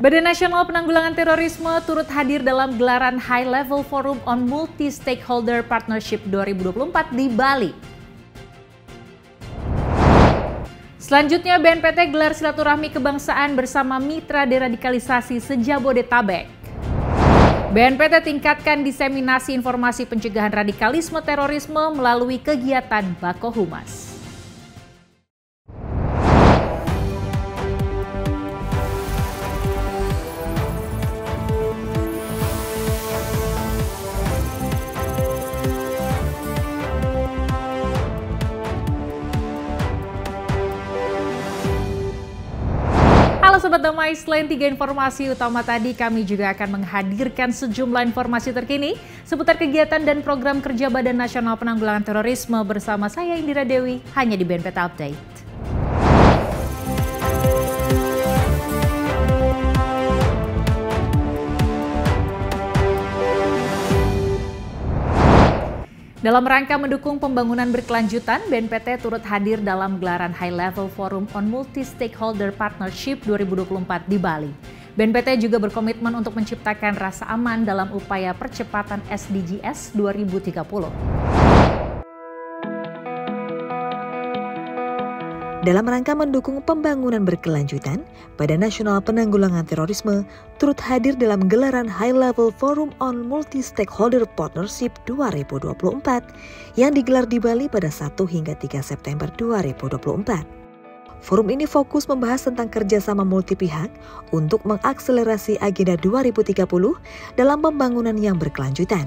Badan Nasional Penanggulangan Terorisme turut hadir dalam gelaran High Level Forum on Multi-Stakeholder Partnership 2024 di Bali. Selanjutnya, BNPT gelar silaturahmi kebangsaan bersama mitra deradikalisasi se-Jabodetabek. BNPT tingkatkan diseminasi informasi pencegahan radikalisme terorisme melalui kegiatan Bako Humas. Halo Sobat Damai, selain 3 informasi utama tadi, kami juga akan menghadirkan sejumlah informasi terkini seputar kegiatan dan program kerja Badan Nasional Penanggulangan Terorisme bersama saya Indira Dewi, hanya di BNPT Update. Dalam rangka mendukung pembangunan berkelanjutan, BNPT turut hadir dalam gelaran High Level Forum on Multi-Stakeholder Partnership 2024 di Bali. BNPT juga berkomitmen untuk menciptakan rasa aman dalam upaya percepatan SDGs 2030. Dalam rangka mendukung pembangunan berkelanjutan, Badan Nasional Penanggulangan Terorisme turut hadir dalam gelaran High Level Forum on Multi-Stakeholder Partnership 2024 yang digelar di Bali pada 1 hingga 3 September 2024. Forum ini fokus membahas tentang kerjasama multi pihak untuk mengakselerasi agenda 2030 dalam pembangunan yang berkelanjutan.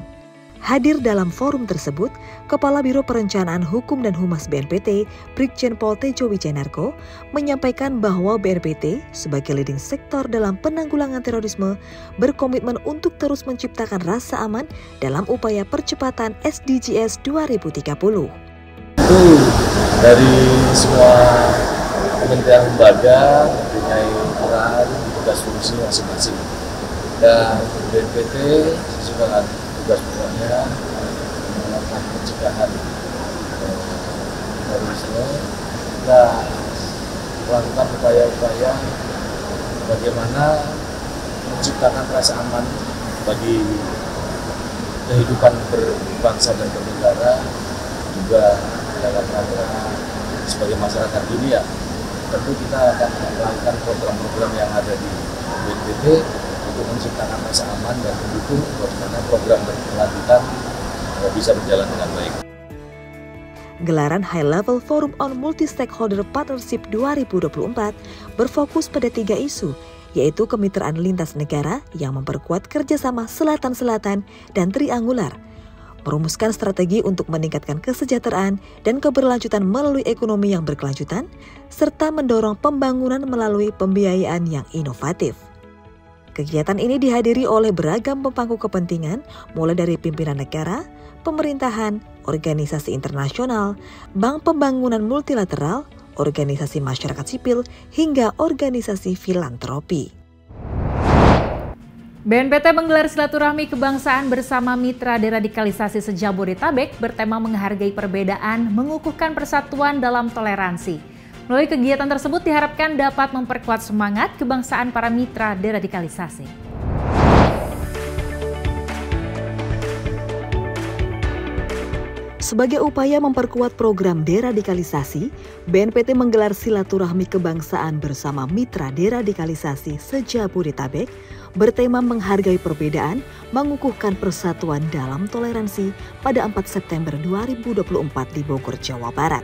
Hadir dalam forum tersebut, Kepala Biro Perencanaan Hukum dan Humas BNPT, Brigjen Pol Tejo Wijanarko, menyampaikan bahwa BNPT sebagai leading sektor dalam penanggulangan terorisme berkomitmen untuk terus menciptakan rasa aman dalam upaya percepatan SDGs 2030. Itu dari semua kementerian lembaga mempunyai peran tugas fungsi masing-masing. Dan BNPT sesuai dengan tugas pokoknya melakukan pencegahan terorisme, kita melakukan upaya-upaya bagaimana menciptakan rasa aman bagi kehidupan berbangsa dan bernegara, juga dalam rangka sebagai masyarakat dunia. Tentu kita akan melakukan program-program yang ada di BNPT untuk menciptakan rasa aman dan mendukung bagaimana program berkelanjutan bisa berjalan dengan baik. Gelaran High Level Forum on Multi-Stakeholder Partnership 2024 berfokus pada 3 isu, yaitu kemitraan lintas negara yang memperkuat kerjasama selatan-selatan dan triangular, merumuskan strategi untuk meningkatkan kesejahteraan dan keberlanjutan melalui ekonomi yang berkelanjutan, serta mendorong pembangunan melalui pembiayaan yang inovatif. Kegiatan ini dihadiri oleh beragam pemangku kepentingan, mulai dari pimpinan negara, pemerintahan, organisasi internasional, bank pembangunan multilateral, organisasi masyarakat sipil, hingga organisasi filantropi. BNPT menggelar silaturahmi kebangsaan bersama mitra deradikalisasi se-Jabodetabek bertema menghargai perbedaan, mengukuhkan persatuan dalam toleransi. Melalui kegiatan tersebut diharapkan dapat memperkuat semangat kebangsaan para mitra deradikalisasi. Sebagai upaya memperkuat program deradikalisasi, BNPT menggelar silaturahmi kebangsaan bersama mitra deradikalisasi se-Jabodetabek bertema menghargai perbedaan, mengukuhkan persatuan dalam toleransi pada 4 September 2024 di Bogor, Jawa Barat.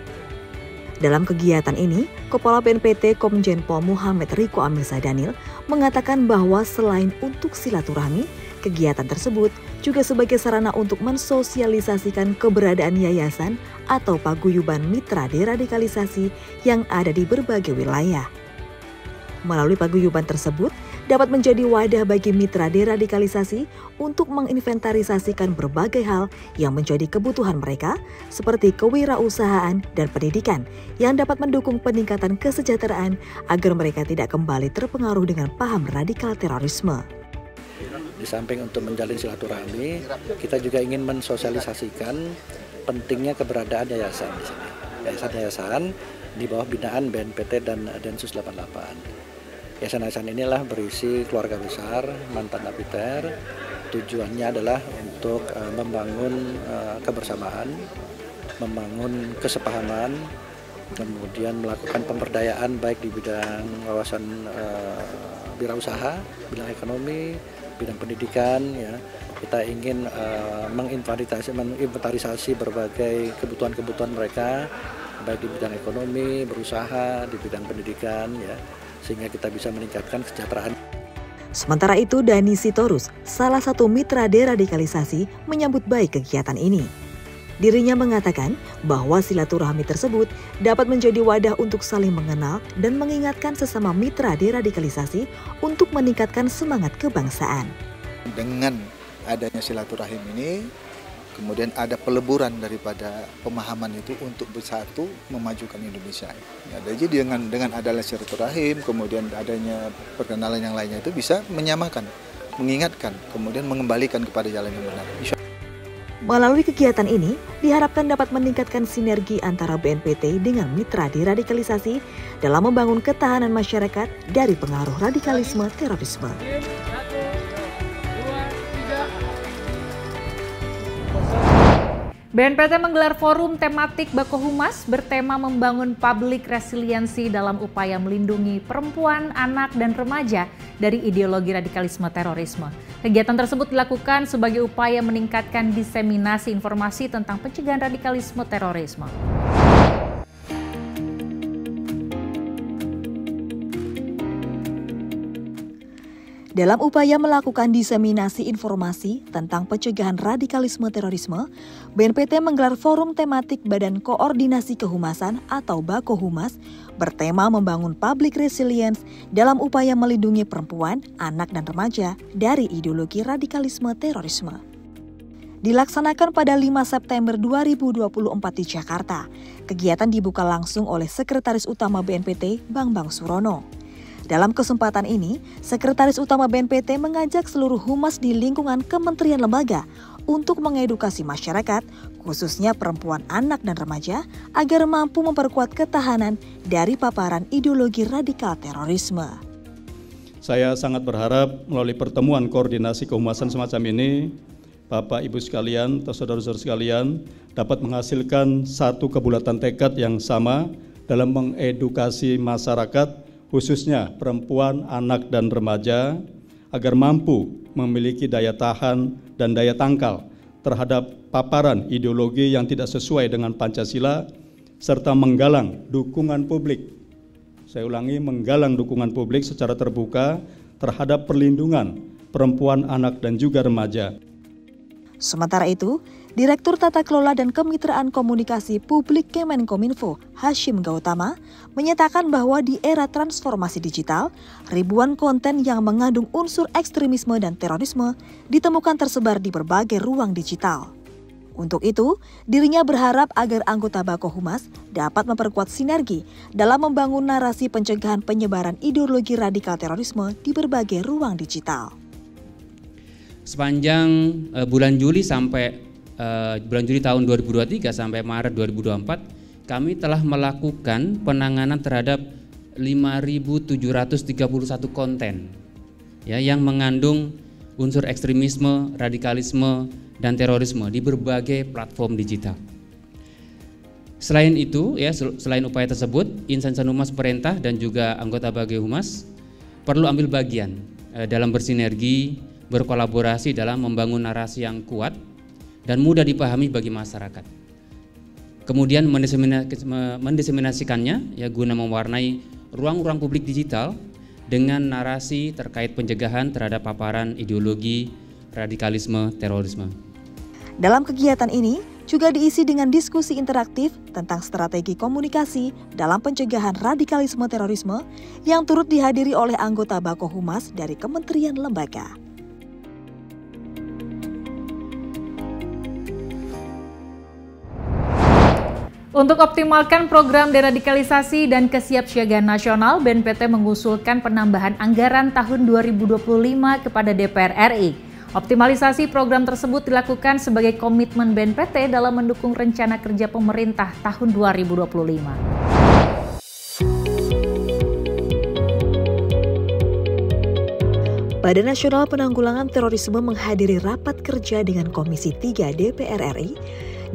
Dalam kegiatan ini, Kepala BNPT Komjen Pol Muhammad Riko Amilsa Daniel mengatakan bahwa selain untuk silaturahmi, kegiatan tersebut juga sebagai sarana untuk mensosialisasikan keberadaan yayasan atau paguyuban mitra deradikalisasi yang ada di berbagai wilayah. Melalui paguyuban tersebut, dapat menjadi wadah bagi mitra deradikalisasi untuk menginventarisasikan berbagai hal yang menjadi kebutuhan mereka, seperti kewirausahaan dan pendidikan, yang dapat mendukung peningkatan kesejahteraan agar mereka tidak kembali terpengaruh dengan paham radikal terorisme. Di samping untuk menjalin silaturahmi, kita juga ingin mensosialisasikan pentingnya keberadaan yayasan di sini. Yayasan-yayasan di bawah binaan BNPT dan Densus 88. Yayasan-yayasan inilah berisi keluarga besar mantan napiter. Tujuannya adalah untuk membangun kebersamaan, membangun kesepahaman, kemudian melakukan pemberdayaan baik di bidang wawasan wirausaha, bidang ekonomi, bidang pendidikan. Ya, kita ingin menginventarisasi berbagai kebutuhan-kebutuhan mereka, baik di bidang ekonomi, berusaha, di bidang pendidikan, ya, sehingga kita bisa meningkatkan kesejahteraan. Sementara itu, Dani Sitorus, salah satu mitra deradikalisasi, menyambut baik kegiatan ini. Dirinya mengatakan bahwa silaturahmi tersebut dapat menjadi wadah untuk saling mengenal dan mengingatkan sesama mitra deradikalisasi untuk meningkatkan semangat kebangsaan. Dengan adanya silaturahim ini, kemudian ada peleburan daripada pemahaman itu untuk bersatu memajukan Indonesia. Ya, jadi dengan adanya silaturahim, kemudian adanya perkenalan yang lainnya itu bisa menyamakan, mengingatkan, kemudian mengembalikan kepada jalan yang benar. Melalui kegiatan ini, diharapkan dapat meningkatkan sinergi antara BNPT dengan mitra deradikalisasi dalam membangun ketahanan masyarakat dari pengaruh radikalisme terorisme. BNPT menggelar forum tematik Bako Humas bertema membangun public resiliency dalam upaya melindungi perempuan, anak, dan remaja dari ideologi radikalisme terorisme. Kegiatan tersebut dilakukan sebagai upaya meningkatkan diseminasi informasi tentang pencegahan radikalisme terorisme. Dalam upaya melakukan diseminasi informasi tentang pencegahan radikalisme terorisme, BNPT menggelar forum tematik Badan Koordinasi Kehumasan atau Bako Humas bertema membangun public resilience dalam upaya melindungi perempuan, anak, dan remaja dari ideologi radikalisme terorisme. Dilaksanakan pada 5 September 2024 di Jakarta, kegiatan dibuka langsung oleh Sekretaris Utama BNPT, Bambang Surono. Dalam kesempatan ini, Sekretaris Utama BNPT mengajak seluruh humas di lingkungan kementerian lembaga untuk mengedukasi masyarakat, khususnya perempuan, anak, dan remaja, agar mampu memperkuat ketahanan dari paparan ideologi radikal terorisme. Saya sangat berharap melalui pertemuan koordinasi kehumasan semacam ini, Bapak Ibu sekalian atau saudara-saudara sekalian dapat menghasilkan satu kebulatan tekad yang sama dalam mengedukasi masyarakat, khususnya perempuan, anak, dan remaja, agar mampu memiliki daya tahan dan daya tangkal terhadap paparan ideologi yang tidak sesuai dengan Pancasila, serta menggalang dukungan publik. Saya ulangi, menggalang dukungan publik secara terbuka terhadap perlindungan perempuan, anak, dan juga remaja. Sementara itu, Direktur Tata Kelola dan Kemitraan Komunikasi Publik Kemenkominfo, Hashim Gautama, menyatakan bahwa di era transformasi digital, ribuan konten yang mengandung unsur ekstremisme dan terorisme ditemukan tersebar di berbagai ruang digital. Untuk itu, dirinya berharap agar anggota Bako Humas dapat memperkuat sinergi dalam membangun narasi pencegahan penyebaran ideologi radikal terorisme di berbagai ruang digital. Sepanjang bulan Juli tahun 2023 sampai Maret 2024, kami telah melakukan penanganan terhadap 5.731 konten ya, yang mengandung unsur ekstremisme, radikalisme, dan terorisme di berbagai platform digital. Selain itu, ya, selain upaya tersebut, instansi humas perintah dan juga anggota Bako Humas perlu ambil bagian dalam bersinergi, berkolaborasi dalam membangun narasi yang kuat dan mudah dipahami bagi masyarakat. Kemudian mendiseminasikannya ya, guna mewarnai ruang-ruang publik digital dengan narasi terkait pencegahan terhadap paparan ideologi radikalisme terorisme. Dalam kegiatan ini juga diisi dengan diskusi interaktif tentang strategi komunikasi dalam pencegahan radikalisme terorisme yang turut dihadiri oleh anggota Bako Humas dari kementerian lembaga. Untuk optimalkan program deradikalisasi dan kesiapsiagaan nasional, BNPT mengusulkan penambahan anggaran tahun 2025 kepada DPR RI. Optimalisasi program tersebut dilakukan sebagai komitmen BNPT dalam mendukung rencana kerja pemerintah tahun 2025. Badan Nasional Penanggulangan Terorisme menghadiri rapat kerja dengan Komisi 3 DPR RI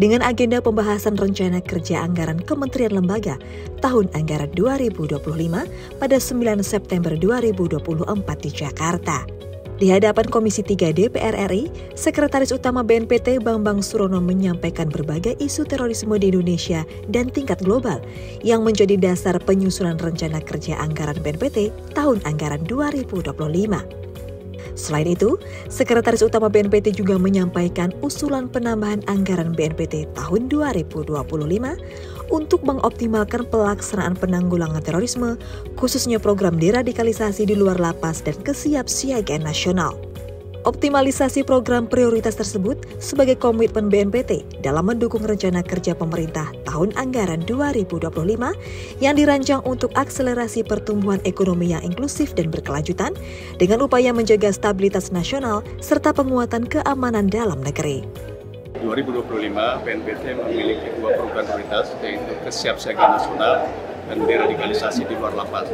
dengan agenda pembahasan rencana kerja anggaran Kementerian Lembaga tahun anggaran 2025 pada 9 September 2024 di Jakarta. Di hadapan Komisi 3 DPR RI, Sekretaris Utama BNPT Bambang Surono menyampaikan berbagai isu terorisme di Indonesia dan tingkat global yang menjadi dasar penyusunan rencana kerja anggaran BNPT tahun anggaran 2025. Selain itu, Sekretaris Utama BNPT juga menyampaikan usulan penambahan anggaran BNPT tahun 2025 untuk mengoptimalkan pelaksanaan penanggulangan terorisme, khususnya program deradikalisasi di luar lapas dan kesiapsiagaan nasional. Optimalisasi program prioritas tersebut sebagai komitmen BNPT dalam mendukung rencana kerja pemerintah tahun anggaran 2025 yang dirancang untuk akselerasi pertumbuhan ekonomi yang inklusif dan berkelanjutan dengan upaya menjaga stabilitas nasional serta penguatan keamanan dalam negeri. 2025 BNPT memiliki dua program prioritas, yaitu kesiapsiagaan nasional dan deradikalisasi di luar lapas.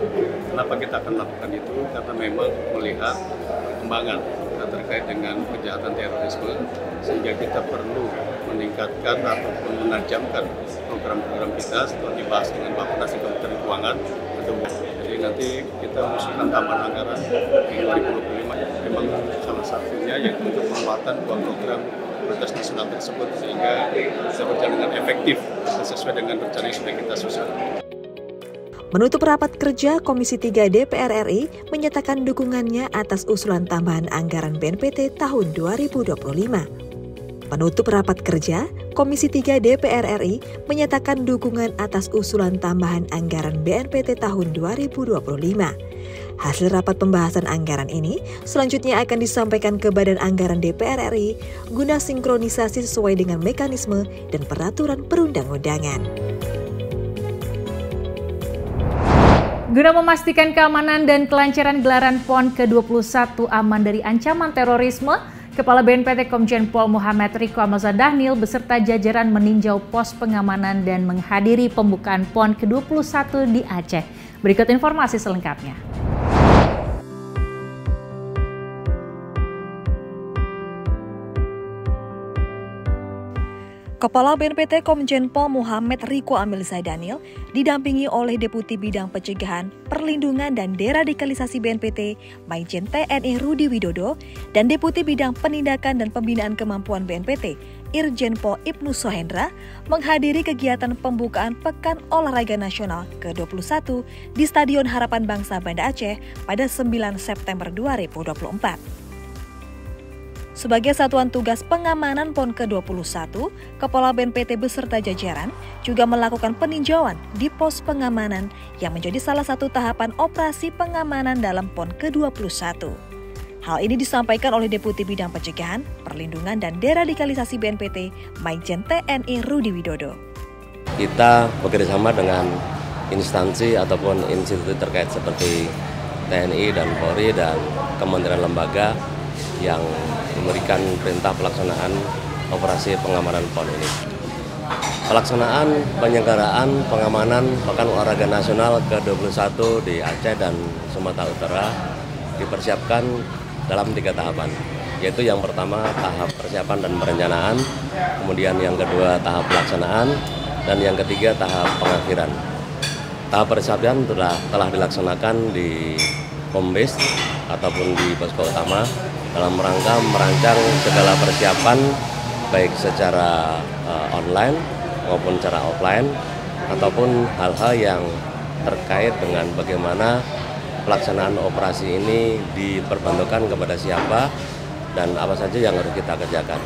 Kenapa kita akan lakukan itu? Karena memang melihat perkembangan terkait dengan kejahatan terorisme, sehingga kita perlu meningkatkan ataupun menajamkan program-program kita setelah dibahas dengan Bappenas Kementerian Keuangan. Jadi nanti kita mengusulkan tambahan anggaran di 2025, memang salah satunya yaitu untuk penguatan dua program prioritas nasional tersebut sehingga bisa berjalan dengan efektif sesuai dengan rencana yang sudah kita susun. Menutup rapat kerja, Komisi 3 DPR RI menyatakan dukungannya atas usulan tambahan anggaran BNPT tahun 2025. Menutup rapat kerja, Komisi 3 DPR RI menyatakan dukungan atas usulan tambahan anggaran BNPT tahun 2025. Hasil rapat pembahasan anggaran ini selanjutnya akan disampaikan ke Badan Anggaran DPR RI guna sinkronisasi sesuai dengan mekanisme dan peraturan perundang-undangan. Guna memastikan keamanan dan kelancaran gelaran PON ke-21 aman dari ancaman terorisme, Kepala BNPT Komjen Pol Muhammad Riko Amelza Dhanil beserta jajaran meninjau pos pengamanan dan menghadiri pembukaan PON ke-21 di Aceh. Berikut informasi selengkapnya. Kepala BNPT Komjen Pol Muhammad Riko Amelza Dhanil didampingi oleh Deputi Bidang Pencegahan, Perlindungan dan Deradikalisasi BNPT Majen TNI Rudi Widodo dan Deputi Bidang Penindakan dan Pembinaan Kemampuan BNPT Irjen Pol Ibnu Sohendra menghadiri kegiatan pembukaan Pekan Olahraga Nasional ke-21 di Stadion Harapan Bangsa Banda Aceh pada 9 September 2024. Sebagai satuan tugas pengamanan PON ke-21, Kepala BNPT beserta jajaran juga melakukan peninjauan di pos pengamanan yang menjadi salah satu tahapan operasi pengamanan dalam PON ke-21. Hal ini disampaikan oleh Deputi Bidang Pencegahan, Perlindungan dan Deradikalisasi BNPT, Majen TNI Rudi Widodo. Kita bekerjasama dengan instansi ataupun institusi terkait seperti TNI dan Polri dan kementerian lembaga yang memberikan perintah pelaksanaan operasi pengamanan PON ini. Pelaksanaan penyelenggaraan pengamanan Pekan Olahraga Nasional ke-21 di Aceh dan Sumatera Utara dipersiapkan dalam 3 tahapan, yaitu yang pertama tahap persiapan dan perencanaan, kemudian yang kedua tahap pelaksanaan, dan yang ketiga tahap pengakhiran. Tahap persiapan telah dilaksanakan di Pombes ataupun di posko utama dalam rangka merancang segala persiapan baik secara online maupun secara offline ataupun hal-hal yang terkait dengan bagaimana pelaksanaan operasi ini diperbantukan kepada siapa dan apa saja yang harus kita kerjakan.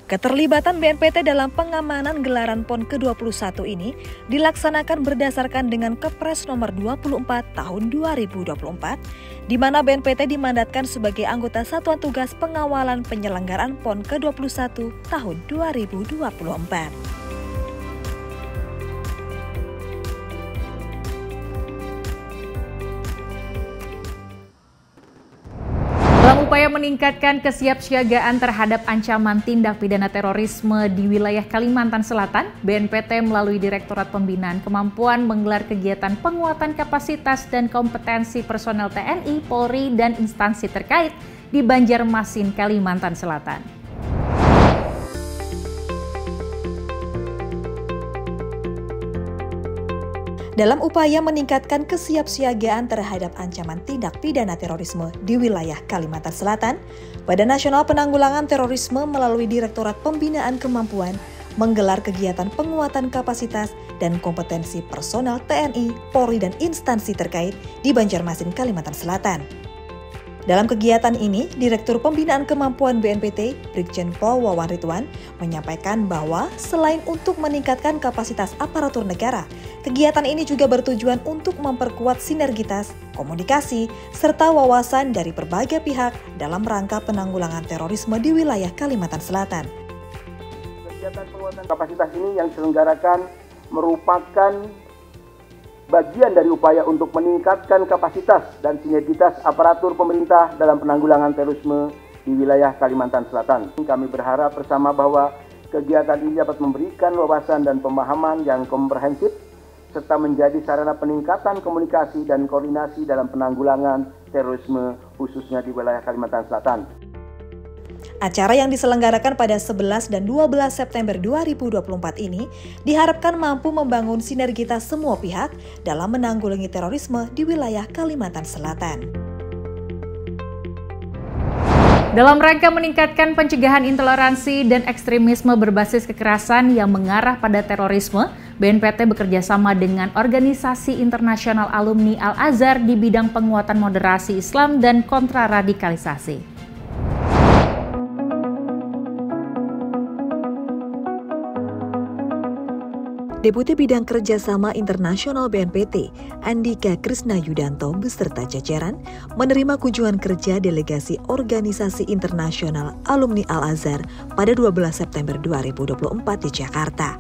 Keterlibatan BNPT dalam pengamanan gelaran PON ke-21 ini dilaksanakan berdasarkan dengan Kepres nomor 24 tahun 2024, di mana BNPT dimandatkan sebagai anggota Satuan Tugas Pengawalan Penyelenggaraan PON ke-21 tahun 2024. Dalam upaya meningkatkan kesiapsiagaan terhadap ancaman tindak pidana terorisme di wilayah Kalimantan Selatan, BNPT melalui Direktorat Pembinaan Kemampuan menggelar kegiatan penguatan kapasitas dan kompetensi personel TNI, Polri, dan instansi terkait di Banjarmasin, Kalimantan Selatan. Dalam upaya meningkatkan kesiapsiagaan terhadap ancaman tindak pidana terorisme di wilayah Kalimantan Selatan, Badan Nasional Penanggulangan Terorisme melalui Direktorat Pembinaan Kemampuan menggelar kegiatan penguatan kapasitas dan kompetensi personel TNI, Polri, dan instansi terkait di Banjarmasin, Kalimantan Selatan. Dalam kegiatan ini, Direktur Pembinaan Kemampuan BNPT, Brigjen Pol Wawan Ridwan, menyampaikan bahwa selain untuk meningkatkan kapasitas aparatur negara, kegiatan ini juga bertujuan untuk memperkuat sinergitas, komunikasi, serta wawasan dari berbagai pihak dalam rangka penanggulangan terorisme di wilayah Kalimantan Selatan. Kegiatan penguatan kapasitas ini yang diselenggarakan merupakan bagian dari upaya untuk meningkatkan kapasitas dan sinergitas aparatur pemerintah dalam penanggulangan terorisme di wilayah Kalimantan Selatan. Kami berharap bersama bahwa kegiatan ini dapat memberikan wawasan dan pemahaman yang komprehensif serta menjadi sarana peningkatan komunikasi dan koordinasi dalam penanggulangan terorisme khususnya di wilayah Kalimantan Selatan. Acara yang diselenggarakan pada 11 dan 12 September 2024 ini diharapkan mampu membangun sinergitas semua pihak dalam menanggulangi terorisme di wilayah Kalimantan Selatan. Dalam rangka meningkatkan pencegahan intoleransi dan ekstremisme berbasis kekerasan yang mengarah pada terorisme, BNPT bekerjasama dengan Organisasi Internasional Alumni Al-Azhar di bidang penguatan moderasi Islam dan kontraradikalisasi. Deputi Bidang Kerjasama Internasional BNPT, Andika Krisna Yudanto beserta jajaran menerima kunjungan kerja delegasi Organisasi Internasional Alumni Al-Azhar pada 12 September 2024 di Jakarta.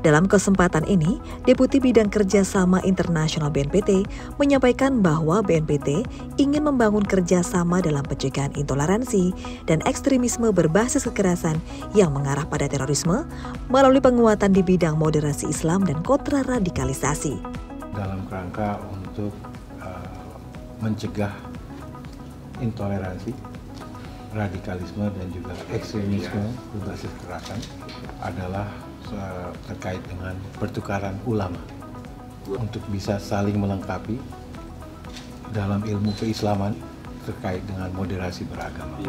Dalam kesempatan ini, Deputi Bidang Kerjasama Internasional BNPT menyampaikan bahwa BNPT ingin membangun kerjasama dalam pencegahan intoleransi dan ekstremisme berbasis kekerasan yang mengarah pada terorisme melalui penguatan di bidang moderasi Islam dan kontraradikalisasi. Dalam rangka untuk mencegah intoleransi, radikalisme dan juga ekstremisme berbasis kekerasan adalah terkait dengan pertukaran ulama untuk bisa saling melengkapi dalam ilmu keislaman terkait dengan moderasi beragama.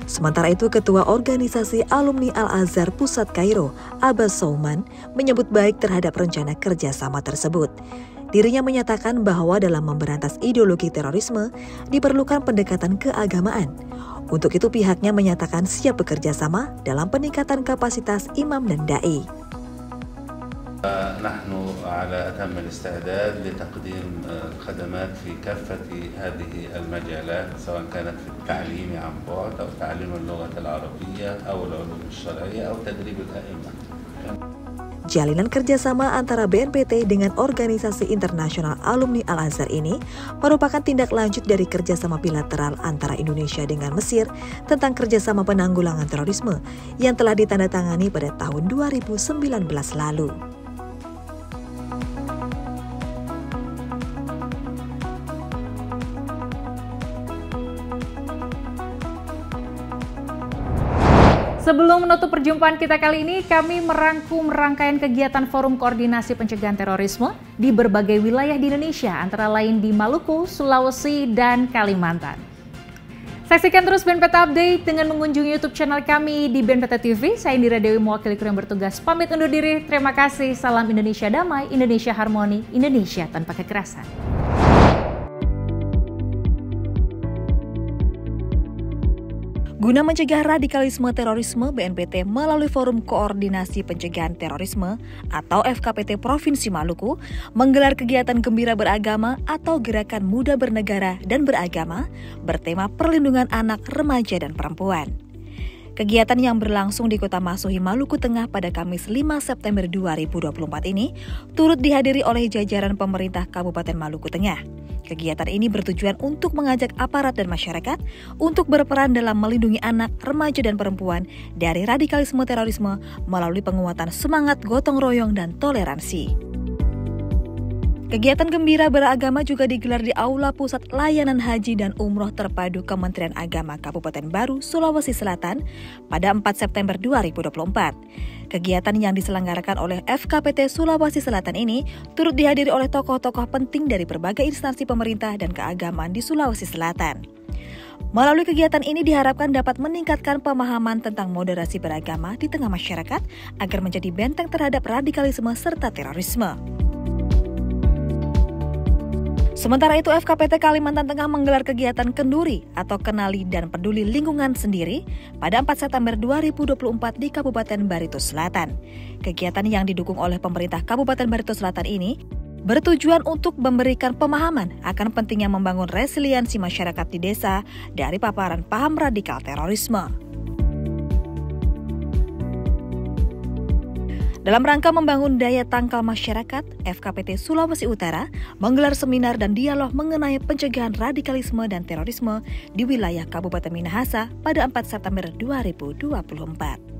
Sementara itu, Ketua Organisasi Alumni Al-Azhar Pusat Kairo, Abbas Souman, menyebut baik terhadap rencana kerjasama tersebut. Dirinya menyatakan bahwa dalam memberantas ideologi terorisme diperlukan pendekatan keagamaan. Untuk itu pihaknya menyatakan siap bekerja sama dalam peningkatan kapasitas imam dan dai. نحن على أتم الاستعداد لتقديم خدمات في كافة هذه المجالات سواء كانت في التعليم عن بعد أو تعليم اللغة العربية أو العلوم الشرعية أو تدريب الأئمة. Jalinan kerjasama antara BNPT dengan Organisasi Internasional Alumni Al-Azhar ini merupakan tindak lanjut dari kerjasama bilateral antara Indonesia dengan Mesir tentang kerjasama penanggulangan terorisme yang telah ditandatangani pada tahun 2019 lalu. Sebelum menutup perjumpaan kita kali ini, kami merangkum rangkaian kegiatan Forum Koordinasi Pencegahan Terorisme di berbagai wilayah di Indonesia, antara lain di Maluku, Sulawesi, dan Kalimantan. Saksikan terus BNPT Update dengan mengunjungi YouTube channel kami di BNPT TV. Saya Indira Dewi, mewakili kru yang bertugas, pamit undur diri. Terima kasih, salam Indonesia damai, Indonesia harmoni, Indonesia tanpa kekerasan. Guna mencegah radikalisme terorisme, BNPT melalui Forum Koordinasi Pencegahan Terorisme atau FKPT Provinsi Maluku menggelar kegiatan Gembira Beragama atau Gerakan Muda Bernegara dan Beragama bertema perlindungan anak, remaja, dan perempuan. Kegiatan yang berlangsung di Kota Masuhi, Maluku Tengah pada Kamis 5 September 2024 ini turut dihadiri oleh jajaran pemerintah Kabupaten Maluku Tengah, Kegiatan ini bertujuan untuk mengajak aparat dan masyarakat untuk berperan dalam melindungi anak, remaja, dan perempuan dari radikalisme terorisme melalui penguatan semangat gotong royong dan toleransi. Kegiatan gembira beragama juga digelar di Aula Pusat Layanan Haji dan Umroh Terpadu Kementerian Agama Kabupaten Baru, Sulawesi Selatan pada 4 September 2024. Kegiatan yang diselenggarakan oleh FKPT Sulawesi Selatan ini turut dihadiri oleh tokoh-tokoh penting dari berbagai instansi pemerintah dan keagamaan di Sulawesi Selatan. Melalui kegiatan ini diharapkan dapat meningkatkan pemahaman tentang moderasi beragama di tengah masyarakat agar menjadi benteng terhadap radikalisme serta terorisme. Sementara itu, FKPT Kalimantan Tengah menggelar kegiatan Kenduri atau Kenali dan Peduli Lingkungan Sendiri pada 4 September 2024 di Kabupaten Barito Selatan. Kegiatan yang didukung oleh pemerintah Kabupaten Barito Selatan ini bertujuan untuk memberikan pemahaman akan pentingnya membangun resiliensi masyarakat di desa dari paparan paham radikal terorisme. Dalam rangka membangun daya tangkal masyarakat, FKPT Sulawesi Utara menggelar seminar dan dialog mengenai pencegahan radikalisme dan terorisme di wilayah Kabupaten Minahasa pada 4 September 2024.